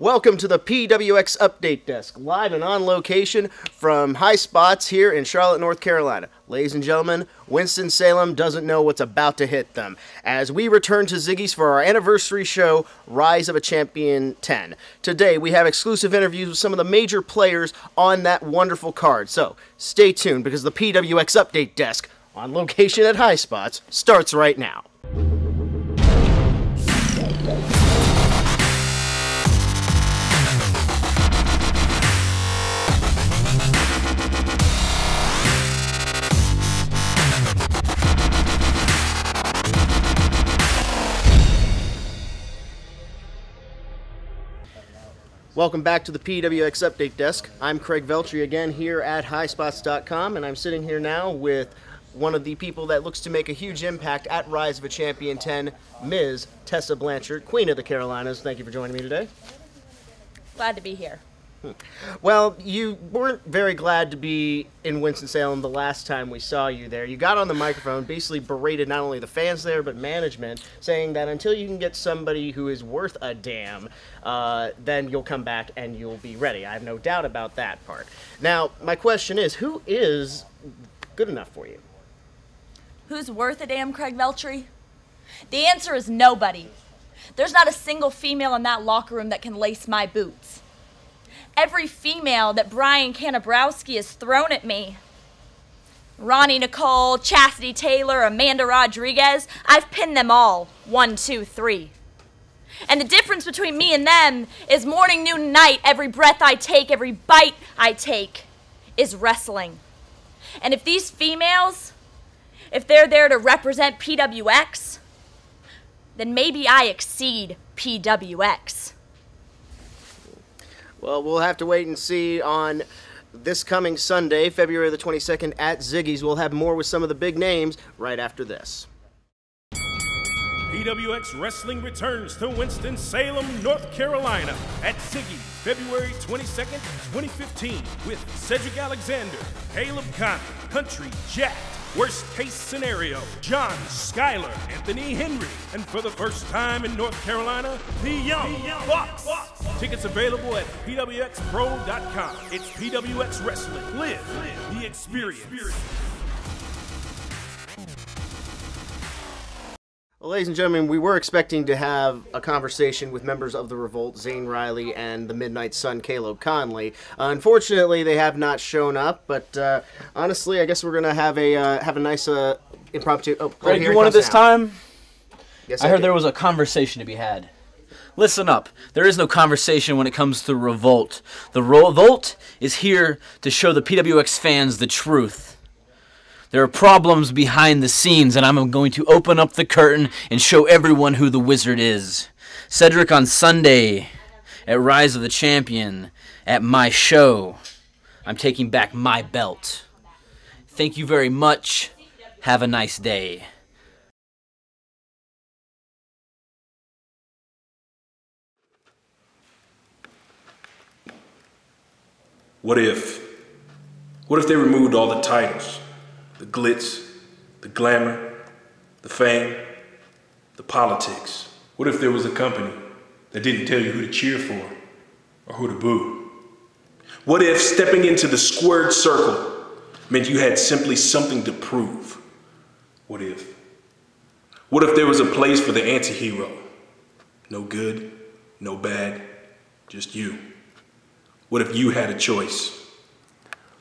Welcome to the PWX Update Desk, live and on location from High Spots here in Charlotte, North Carolina. Ladies and gentlemen, Winston-Salem doesn't know what's about to hit them as we return to Ziggy's for our anniversary show, Rise of a Champion 10. Today, we have exclusive interviews with some of the major players on that wonderful card. So, stay tuned because the PWX Update Desk, on location at High Spots, starts right now. Welcome back to the PWX Update Desk. I'm Craig Veltri again here at HighSpots.com, and I'm sitting here now with one of the people that looks to make a huge impact at Rise of a Champion 10, Ms. Tessa Blanchard, Queen of the Carolinas. Thank you for joining me today. Glad to be here. Well, you weren't very glad to be in Winston-Salem the last time we saw you there. You got on the microphone, basically berated not only the fans there, but management, saying that until you can get somebody who is worth a damn, then you'll come back and you'll be ready. I have no doubt about that part. Now, my question is, who is good enough for you? Who's worth a damn, Craig Veltri? The answer is nobody. There's not a single female in that locker room that can lace my boots. Every female that Brian Kanabrowski has thrown at me, Ronnie Nicole, Chastity Taylor, Amanda Rodriguez, I've pinned them all, 1, 2, 3. And the difference between me and them is morning, noon, and night, every breath I take, every bite I take is wrestling. And if these females, if they're there to represent PWX, then maybe I exceed PWX. Well, we'll have to wait and see on this coming Sunday, February the 22nd at Ziggy's. We'll have more with some of the big names right after this. PWX Wrestling returns to Winston-Salem, North Carolina at Ziggy's February 22nd, 2015 with Cedric Alexander, Caleb Conley, Country Jack, Worst Case Scenario, John Skyler, Anthony Henry, and for the first time in North Carolina, the Young Bucks. Tickets available at pwxpro.com. It's PWX Wrestling. Live the experience. Well, ladies and gentlemen, we were expecting to have a conversation with members of the Revolt, Zane Riley, and the Midnight Sun, Caleb Conley. Unfortunately, they have not shown up, but honestly, I guess we're going to have a nice impromptu... Oh, Greg, you wanted this time? Yes, I heard there was a conversation to be had. Listen up. There is no conversation when it comes to Revolt. The Revolt is here to show the PWX fans the truth. There are problems behind the scenes, and I'm going to open up the curtain and show everyone who the Wizard is. Cedric on Sunday at Rise of the Champion at my show. I'm taking back my belt. Thank you very much. Have a nice day. What if they removed all the titles? The glitz, the glamour, the fame, the politics. What if there was a company that didn't tell you who to cheer for or who to boo? What if stepping into the squared circle meant you had simply something to prove? What if? What if there was a place for the anti-hero? No good, no bad, just you. What if you had a choice?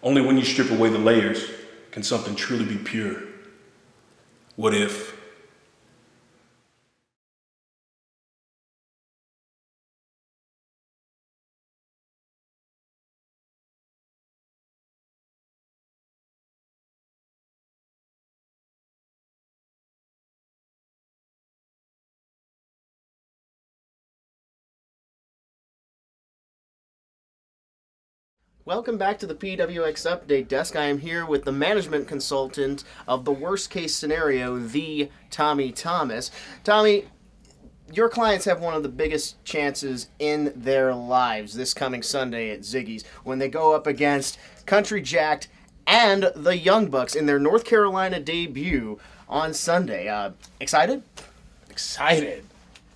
Only when you strip away the layers can something truly be pure. What if? Welcome back to the PWX Update Desk. I am here with the management consultant of the Worst Case Scenario, the Tommy Thomas. Tommy, your clients have one of the biggest chances in their lives this coming Sunday at Ziggy's when they go up against Country Jack and the Young Bucks in their North Carolina debut on Sunday. Excited? Excited.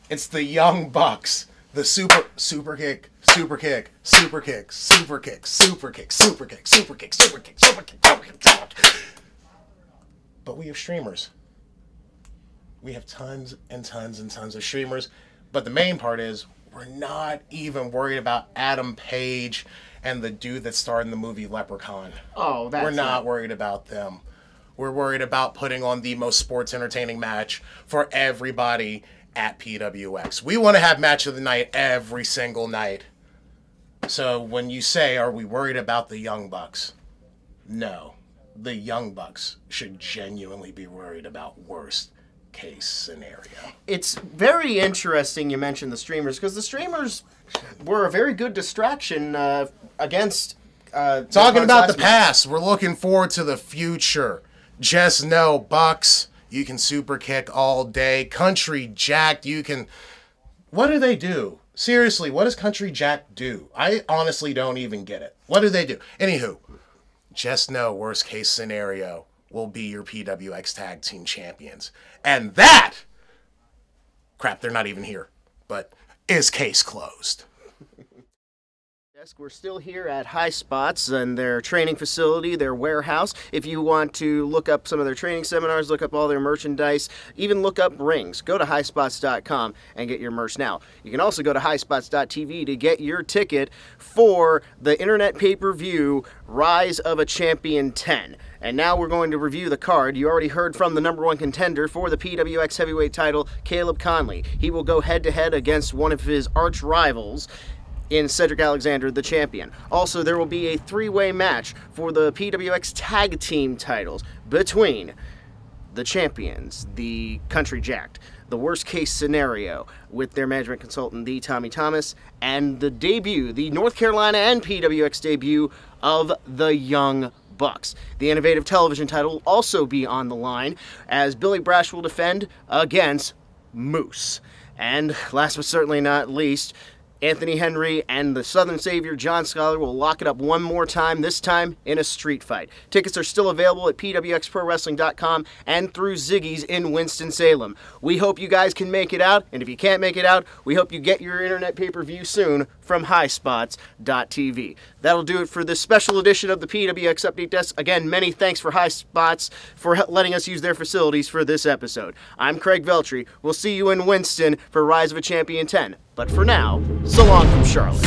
It's the Young Bucks. The super kick, super kick, super kick, super kick, super kick, super kick, super kick, super kick, super kick, super kick, super kick. But we have streamers. We have tons and tons and tons of streamers. But the main part is we're not even worried about Adam Page and the dude that starred in the movie Leprechaun. Oh, that's We're not worried about them. We're worried about putting on the most sports entertaining match for everybody at PWX. We want to have match of the night every single night. So when you say, are we worried about the Young Bucks? No. The Young Bucks should genuinely be worried about worst case scenario. It's very interesting you mentioned the streamers, because the streamers were a very good distraction against... Talking about the past, we're looking forward to the future. Just know, Bucks, you can super kick all day. Country Jack, you can... What do they do? Seriously, what does Country Jack do? I honestly don't even get it. What do they do? Anywho, just know, worst case scenario will be your PWX Tag Team Champions. And that, crap, they're not even here, but is case closed. We're still here at High Spots and their training facility, their warehouse. If you want to look up some of their training seminars, look up all their merchandise, even look up rings, go to highspots.com and get your merch now. You can also go to highspots.tv to get your ticket for the internet pay-per-view Rise of a Champion 10. And now we're going to review the card. You already heard from the #1 contender for the PWX Heavyweight title, Caleb Conley. He will go head-to-head against one of his arch rivals in Cedric Alexander, the champion. Also, there will be a 3-way match for the PWX Tag Team titles between the champions, the Country Jacked, the worst case scenario with their management consultant, the Tommy Thomas, and the debut, the North Carolina and PWX debut of the Young Bucks. The Innovative Television title will also be on the line as Billy Brash will defend against Moose. And last but certainly not least, Anthony Henry and the Southern Savior John Scholar will lock it up one more time, this time in a street fight. Tickets are still available at pwxprowrestling.com and through Ziggy's in Winston-Salem. We hope you guys can make it out, and if you can't make it out, we hope you get your internet pay-per-view soon from highspots.tv. That'll do it for this special edition of the PWX Update Desk. Again, many thanks for High Spots for letting us use their facilities for this episode. I'm Craig Veltri. We'll see you in Winston for Rise of a Champion 10. But for now, so long from Charlotte.